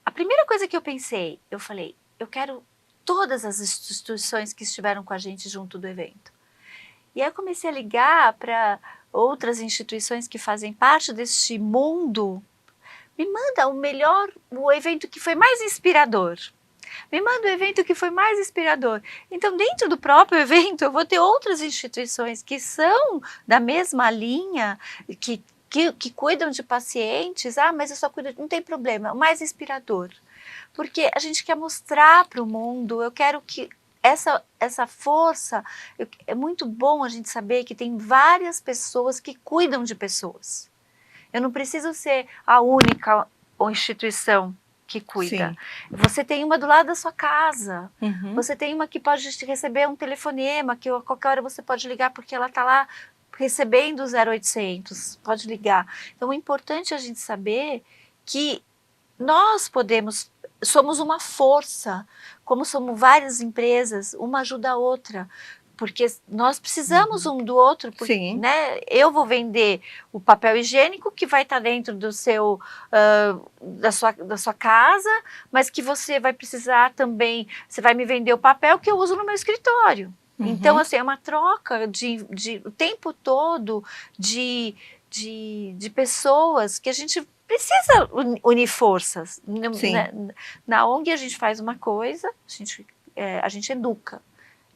a primeira coisa que eu pensei, eu falei, eu quero todas as instituições que estiveram com a gente junto do evento. E aí eu comecei a ligar para outras instituições que fazem parte deste mundo. Me manda o evento que foi mais inspirador. Me manda o evento que foi mais inspirador. Então, dentro do próprio evento, eu vou ter outras instituições que são da mesma linha, que cuidam de pacientes. Ah, mas eu só cuido, não tem problema, o mais inspirador. Porque a gente quer mostrar para o mundo, eu quero que essa força, é muito bom a gente saber que tem várias pessoas que cuidam de pessoas. Eu não preciso ser a única instituição que cuida. Sim. Você tem uma do lado da sua casa. Uhum. Você tem uma que pode receber um telefonema, que a qualquer hora você pode ligar porque ela está lá recebendo o 0800. Pode ligar. Então é importante a gente saber que nós somos uma força, como somos várias empresas, uma ajuda a outra, porque nós precisamos um do outro, porque, Sim. né, eu vou vender o papel higiênico que vai estar dentro do seu, da sua casa, mas que você vai precisar também, você vai me vender o papel que eu uso no meu escritório. Uhum. Então, assim, é uma troca o tempo todo de pessoas que a gente precisa unir forças. Na ONG a gente faz uma coisa, a gente educa.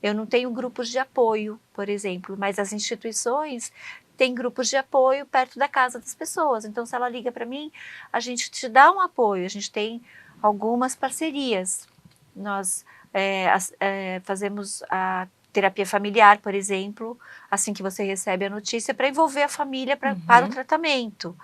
Eu não tenho grupos de apoio, por exemplo, mas as instituições têm grupos de apoio perto da casa das pessoas. Então, se ela liga para mim, a gente te dá um apoio. A gente tem algumas parcerias. Nós fazemos a terapia familiar, por exemplo, assim que você recebe a notícia, para envolver a família para o tratamento.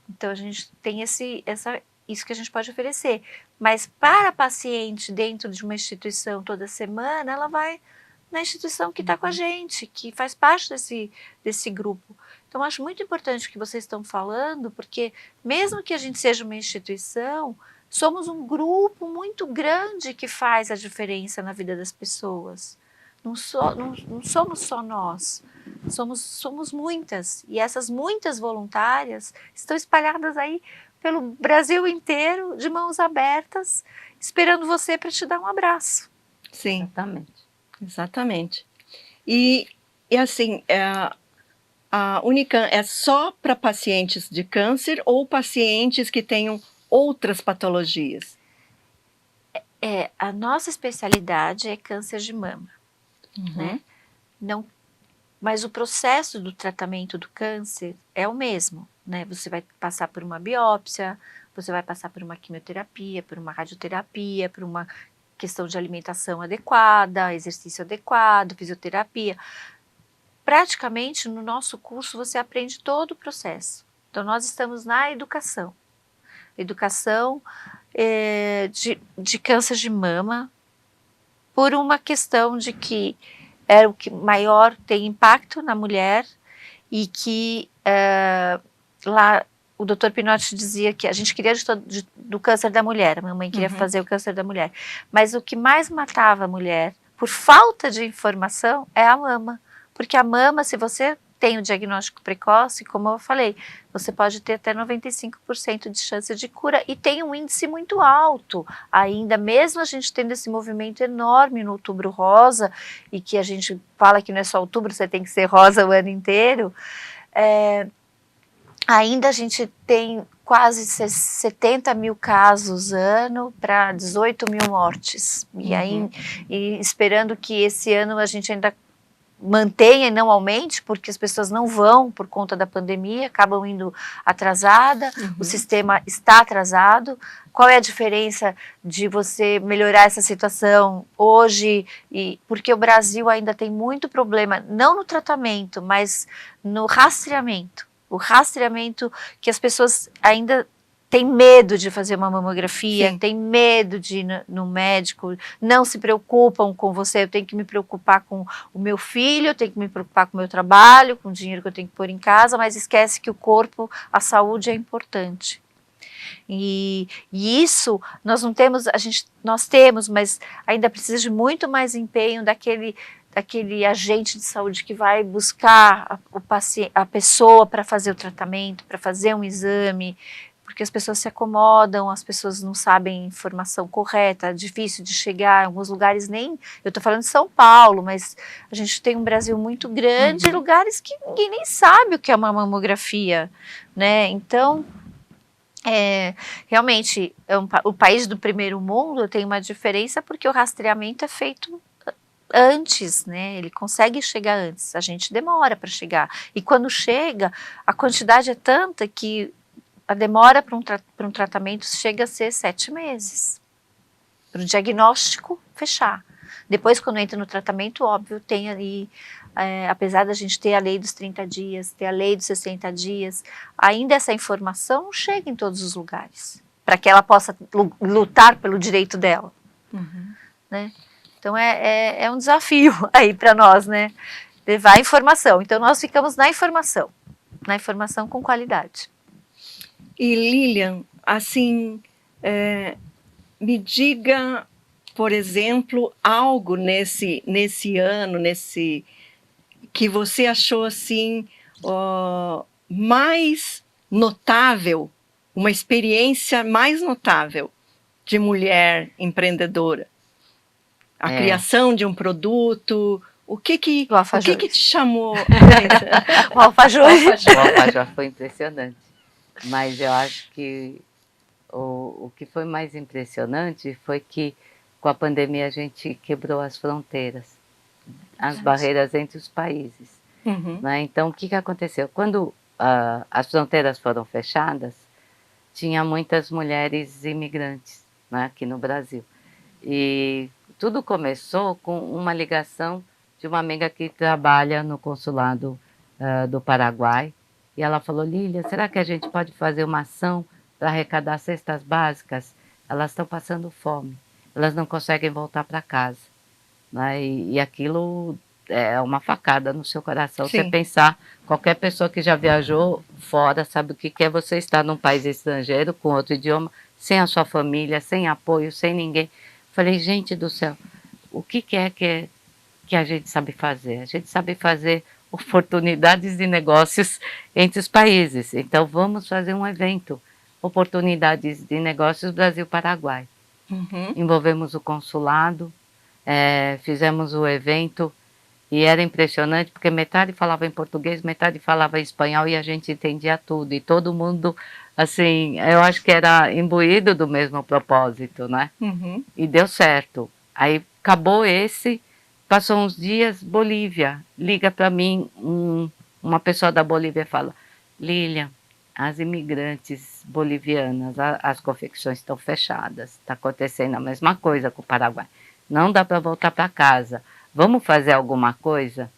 Então, a gente tem isso que a gente pode oferecer. Mas para a paciente dentro de uma instituição toda semana, ela vai na instituição que está com a gente, que faz parte desse grupo. Então, acho muito importante o que vocês estão falando, porque mesmo que a gente seja uma instituição, somos um grupo muito grande que faz a diferença na vida das pessoas. Não somos só nós, somos muitas. E essas muitas voluntárias estão espalhadas aí pelo Brasil inteiro, de mãos abertas, esperando você para te dar um abraço. Sim. Exatamente. E assim, a Unacan é só para pacientes de câncer ou pacientes que tenham outras patologias? A nossa especialidade é câncer de mama, né? Não, mas o processo do tratamento do câncer é o mesmo, né? Você vai passar por uma biópsia, você vai passar por uma quimioterapia, por uma radioterapia, por uma questão de alimentação adequada, exercício adequado, fisioterapia. praticamente no nosso curso você aprende todo o processo. Então nós estamos na educação. Educação de câncer de mama, por uma questão de que é o que maior tem impacto na mulher e que lá o Dr. Pinotti dizia que a gente queria do câncer da mulher, a mamãe queria fazer o câncer da mulher, mas o que mais matava a mulher, por falta de informação, é a mama, porque a mama, se você tem o diagnóstico precoce, como eu falei, você pode ter até 95% de chance de cura e tem um índice muito alto ainda, mesmo a gente tendo esse movimento enorme no Outubro Rosa, e que a gente fala que não é só outubro, você tem que ser rosa o ano inteiro, ainda a gente tem quase 70 mil casos ano para 18 mil mortes. E aí, esperando que esse ano a gente ainda mantenha e não aumente, porque as pessoas não vão por conta da pandemia, acabam indo atrasada, o sistema está atrasado. Qual é a diferença de você melhorar essa situação hoje? Porque o Brasil ainda tem muito problema, não no tratamento, mas no rastreamento. O rastreamento que as pessoas ainda têm medo de fazer uma mamografia, têm medo de ir no médico, não se preocupam com você, eu tenho que me preocupar com o meu filho, eu tenho que me preocupar com o meu trabalho, com o dinheiro que eu tenho que pôr em casa, mas esquece que o corpo, a saúde é importante. E isso nós não temos, nós temos, mas ainda precisa de muito mais empenho daquele agente de saúde que vai buscar a pessoa para fazer o tratamento, para fazer um exame, porque as pessoas se acomodam, as pessoas não sabem a informação correta, é difícil de chegar, em alguns lugares nem, eu estou falando de São Paulo, mas a gente tem um Brasil muito grande, lugares que ninguém nem sabe o que é uma mamografia, né? Então, realmente, o país do primeiro mundo tem uma diferença porque o rastreamento é feito antes, né? Ele consegue chegar antes, a gente demora para chegar. E quando chega, a quantidade é tanta que a demora para um tratamento chega a ser 7 meses. Para o diagnóstico fechar. Depois, quando entra no tratamento, óbvio, tem ali, apesar da gente ter a lei dos 30 dias, ter a lei dos 60 dias, ainda essa informação não chega em todos os lugares, para que ela possa lutar pelo direito dela. Né? Então é um desafio aí para nós, né? Levar a informação. Então nós ficamos na informação com qualidade. E Lilian, assim, me diga, por exemplo, algo nesse ano, que você achou assim mais notável, uma experiência mais notável de mulher empreendedora. A criação de um produto, o que que te chamou? O alfajor. O alfajor foi impressionante, mas eu acho que o que foi mais impressionante foi que com a pandemia a gente quebrou as fronteiras, as barreiras entre os países. Né? Então o que aconteceu? Quando as fronteiras foram fechadas, tinha muitas mulheres imigrantes, né, aqui no Brasil. E tudo começou com uma ligação de uma amiga que trabalha no consulado do Paraguai. E ela falou: Lília, será que a gente pode fazer uma ação para arrecadar cestas básicas? Elas estão passando fome, elas não conseguem voltar para casa. Né? E aquilo é uma facada no seu coração. Sim. Você pensar, qualquer pessoa que já viajou fora sabe o que é você estar num país estrangeiro, com outro idioma, sem a sua família, sem apoio, sem ninguém. Falei, gente do céu, o que é que a gente sabe fazer? A gente sabe fazer oportunidades de negócios entre os países. Então vamos fazer um evento, oportunidades de negócios Brasil-Paraguai. Envolvemos o consulado, fizemos o evento e era impressionante porque metade falava em português, metade falava em espanhol e a gente entendia tudo. E todo mundo, assim, eu acho que era imbuído do mesmo propósito, né? E deu certo. Aí acabou passou uns dias, Bolívia, liga para mim, uma pessoa da Bolívia fala: Lilian, as imigrantes bolivianas, as confecções estão fechadas, está acontecendo a mesma coisa com o Paraguai, não dá para voltar para casa, vamos fazer alguma coisa?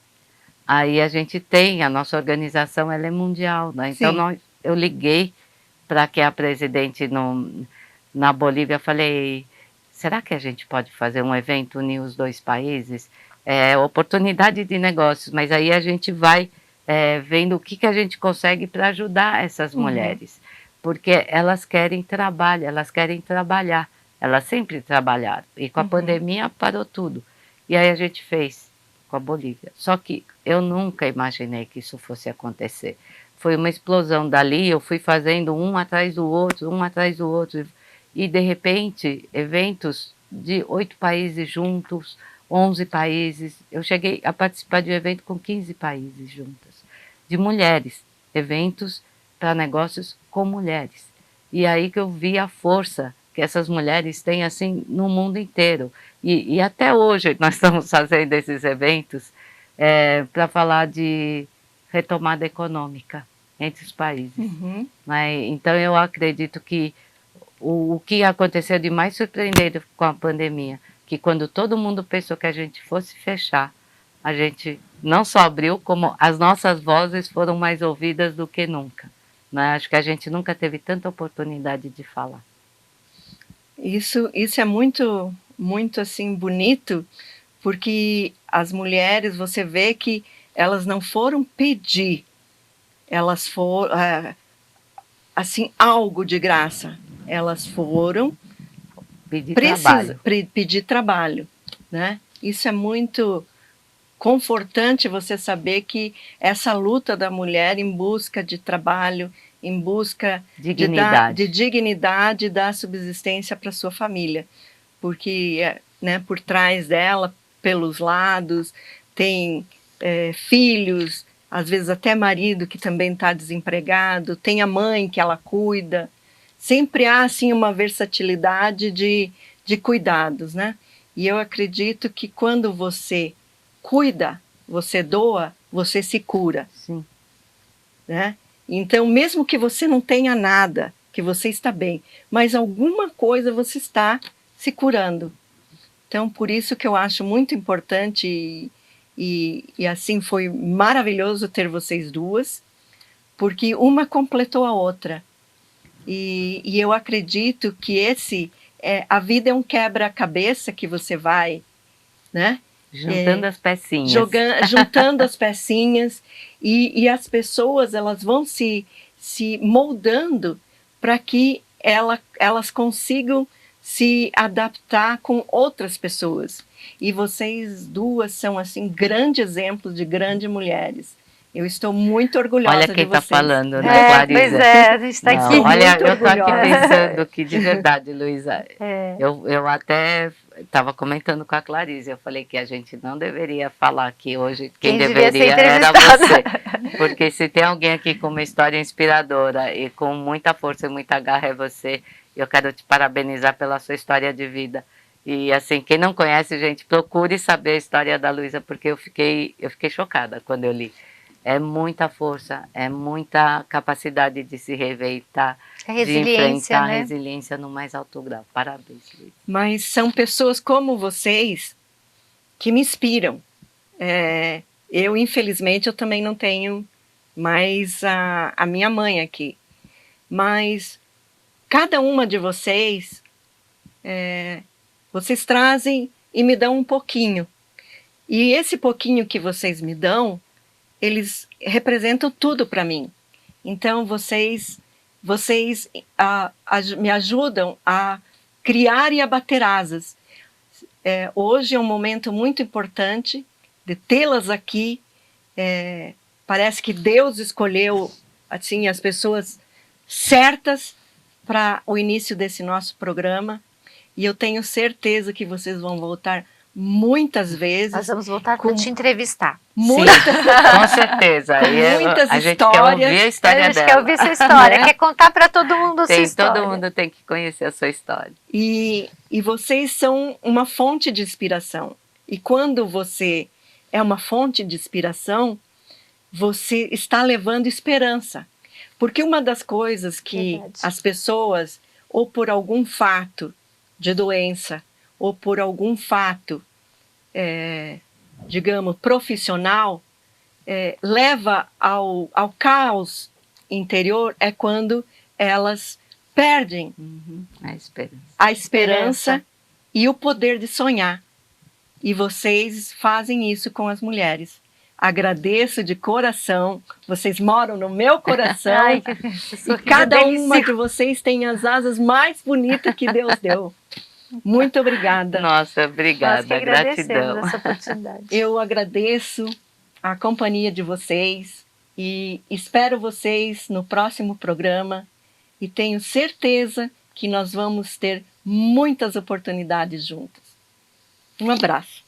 Aí a gente tem, a nossa organização ela é mundial, né? Então eu liguei para que a presidente na Bolívia, falei, será que a gente pode fazer um evento unir os dois países? Oportunidade de negócios, mas aí a gente vai vendo o que a gente consegue para ajudar essas mulheres, porque elas querem trabalho, elas querem trabalhar, elas sempre trabalharam, e com a pandemia parou tudo, e aí a gente fez com a Bolívia, só que eu nunca imaginei que isso fosse acontecer, foi uma explosão dali, eu fui fazendo um atrás do outro, e de repente, eventos de 8 países juntos, 11 países, eu cheguei a participar de um evento com 15 países juntas, de mulheres, eventos para negócios com mulheres. E aí que eu vi a força que essas mulheres têm assim no mundo inteiro. E até hoje nós estamos fazendo esses eventos para falar de retomada econômica entre os países. Então eu acredito que o que aconteceu de mais surpreendente com a pandemia, que quando todo mundo pensou que a gente fosse fechar, a gente não só abriu, como as nossas vozes foram mais ouvidas do que nunca. Né? Acho que a gente nunca teve tanta oportunidade de falar. Isso é muito, muito assim, bonito, porque as mulheres, você vê que elas não foram pedir, elas foram, assim, algo de graça. Elas foram pedir trabalho, né? Isso é muito confortante, você saber que essa luta da mulher em busca de trabalho, em busca de dignidade, dar subsistência para sua família, porque né, por trás dela, pelos lados, tem filhos, às vezes até marido que também está desempregado, tem a mãe que ela cuida. Sempre há, assim, uma versatilidade de cuidados, né? E eu acredito que quando você cuida, você doa, você se cura. Sim. Né? Então, mesmo que você não tenha nada, que você está bem, mas alguma coisa você está se curando. Então, por isso que eu acho muito importante e assim, foi maravilhoso ter vocês duas, porque uma completou a outra. E eu acredito que a vida é um quebra-cabeça que você vai, né? Juntando as pecinhas. Juntando as pecinhas e as pessoas elas vão se moldando para que elas consigam se adaptar com outras pessoas. E vocês duas são assim grandes exemplos de grandes mulheres. Eu estou muito orgulhosa de vocês. Olha quem está falando, né, Clarisa? Pois é, a gente está aqui. Olha, eu estou aqui pensando que, de verdade, Luísa, eu até estava comentando com a Clarisa, eu falei que a gente não deveria falar aqui hoje, quem deveria era você. Porque se tem alguém aqui com uma história inspiradora e com muita força e muita garra é você, eu quero te parabenizar pela sua história de vida. E assim, quem não conhece, gente, procure saber a história da Luísa, porque eu fiquei chocada quando eu li. É muita força, é muita capacidade de se reinventar, de enfrentar, né? Resiliência no mais alto grau. Parabéns, Luísa. Mas são pessoas como vocês que me inspiram. Eu, infelizmente, eu também não tenho mais a minha mãe aqui. Mas cada uma de vocês, vocês trazem e me dão um pouquinho. E esse pouquinho que vocês me dão, eles representam tudo para mim. Então, vocês me ajudam a criar e a bater asas. Hoje é um momento muito importante de tê-las aqui. Parece que Deus escolheu assim, as pessoas certas para o início desse nosso programa. E eu tenho certeza que vocês vão voltar muitas vezes. Nós vamos voltar para te entrevistar. Com certeza. Muitas a gente histórias. Quer ouvir a história a gente dela. quer ouvir sua história, quer contar para todo mundo a sua história. Todo mundo tem que conhecer a sua história. E vocês são uma fonte de inspiração. E quando você é uma fonte de inspiração, você está levando esperança. Porque uma das coisas que as pessoas, ou por algum fato de doença, ou por algum fato, digamos, profissional, leva ao caos interior é quando elas perdem A esperança. a esperança e o poder de sonhar. E vocês fazem isso com as mulheres. Agradeço de coração, vocês moram no meu coração. Ai, e cada uma de vocês tem as asas mais bonitas que Deus deu. Muito obrigada. Nossa, Nós que obrigada, agradecemos gratidão. essa oportunidade. Eu agradeço a companhia de vocês e espero vocês no próximo programa e tenho certeza que nós vamos ter muitas oportunidades juntas. Um abraço.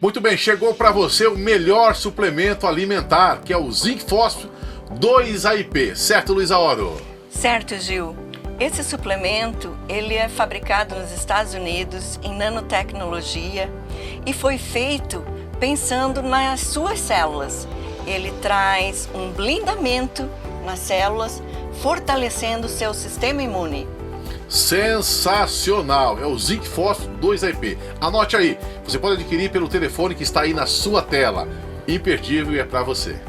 Muito bem, chegou para você o melhor suplemento alimentar, que é o Zinc Fósforo 2AIP, certo, Luísa Oro? Certo, Gil. Esse suplemento, ele é fabricado nos Estados Unidos em nanotecnologia e foi feito pensando nas suas células. Ele traz um blindamento nas células, fortalecendo o seu sistema imune. Sensacional! É o Zinc Fósforo 2AIP. Anote aí, você pode adquirir pelo telefone que está aí na sua tela. Imperdível e é para você.